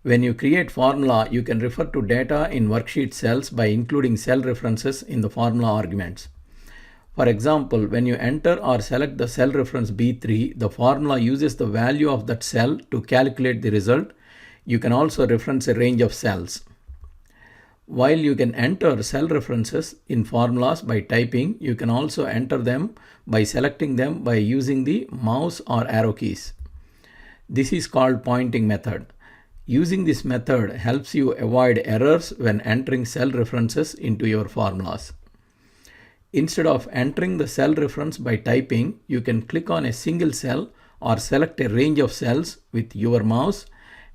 When you create formula, you can refer to data in worksheet cells by including cell references in the formula arguments. For example, when you enter or select the cell reference B3, the formula uses the value of that cell to calculate the result. You can also reference a range of cells. While you can enter cell references in formulas by typing, you can also enter them by selecting them by using the mouse or arrow keys. This is called pointing method. Using this method helps you avoid errors when entering cell references into your formulas. Instead of entering the cell reference by typing, you can click on a single cell or select a range of cells with your mouse,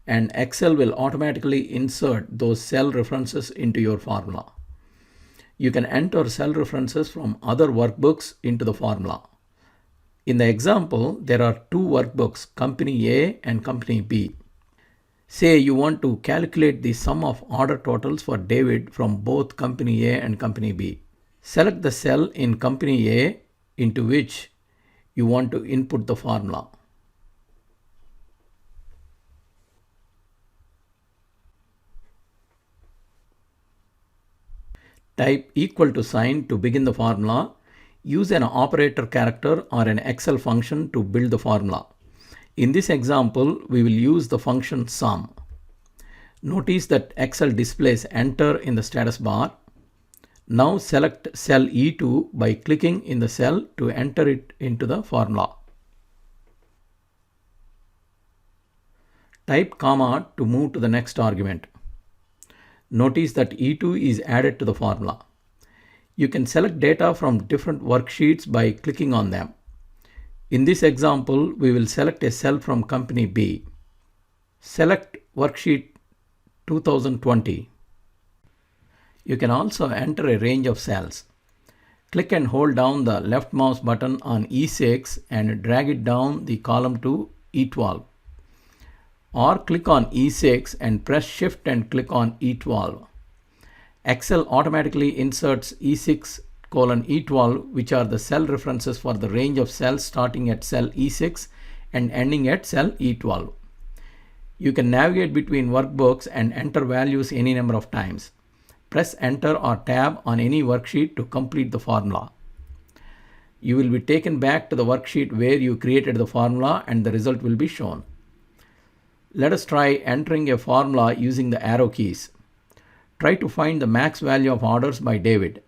and Excel will automatically insert those cell references into your formula. You can enter cell references from other workbooks into the formula. In the example, there are two workbooks, Company A and Company B. Say you want to calculate the sum of order totals for David from both Company A and Company B. Select the cell in Company A into which you want to input the formula. Type equal to sign to begin the formula. Use an operator character or an Excel function to build the formula. In this example, we will use the function sum. Notice that Excel displays enter in the status bar. Now select cell E2 by clicking in the cell to enter it into the formula. Type comma to move to the next argument. Notice that E2 is added to the formula. You can select data from different worksheets by clicking on them. In this example, we will select a cell from Company B. Select worksheet 2020. You can also enter a range of cells. Click and hold down the left mouse button on E6 and drag it down the column to E12. Or click on E6 and press Shift and click on E12. Excel automatically inserts E6:E12, which are the cell references for the range of cells starting at cell E6 and ending at cell E12. You can navigate between workbooks and enter values any number of times. Press Enter or Tab on any worksheet to complete the formula. You will be taken back to the worksheet where you created the formula and the result will be shown. Let us try entering a formula using the arrow keys. Try to find the max value of orders by David.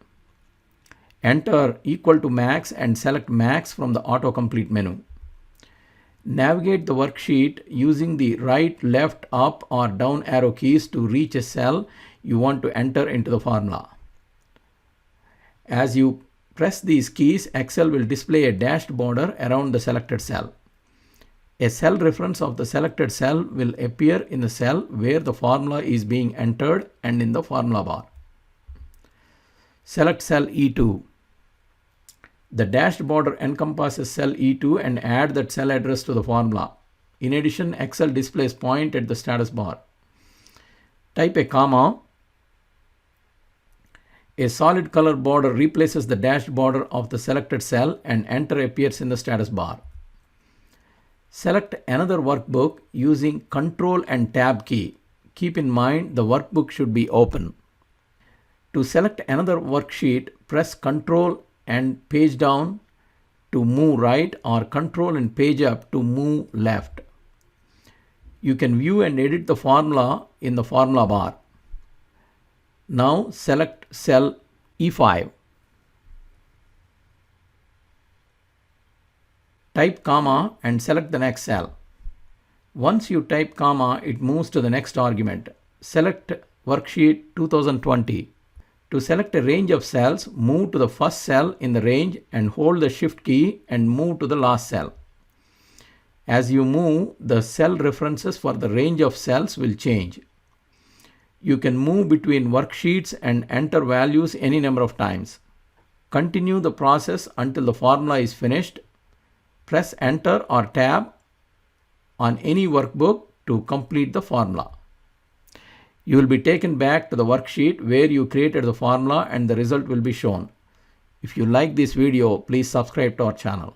Enter equal to max and select max from the autocomplete menu. Navigate the worksheet using the right, left, up or down arrow keys to reach a cell you want to enter into the formula. As you press these keys, Excel will display a dashed border around the selected cell. A cell reference of the selected cell will appear in the cell where the formula is being entered and in the formula bar. Select cell E2. The dashed border encompasses cell E2 and add that cell address to the formula. In addition, Excel displays point at the status bar. Type a comma. A solid color border replaces the dashed border of the selected cell and enter appears in the status bar. Select another workbook using Ctrl and Tab key. Keep in mind the workbook should be open. To select another worksheet, press Ctrl and page down to move right or Ctrl and page up to move left. You can view and edit the formula in the formula bar. Now select cell E5. Type comma and select the next cell. Once you type comma, it moves to the next argument. Select worksheet 2020. To select a range of cells, move to the first cell in the range and hold the Shift key and move to the last cell. As you move, the cell references for the range of cells will change. You can move between worksheets and enter values any number of times. Continue the process until the formula is finished. Press Enter or Tab on any workbook to complete the formula. You will be taken back to the worksheet where you created the formula and the result will be shown. If you like this video, please subscribe to our channel.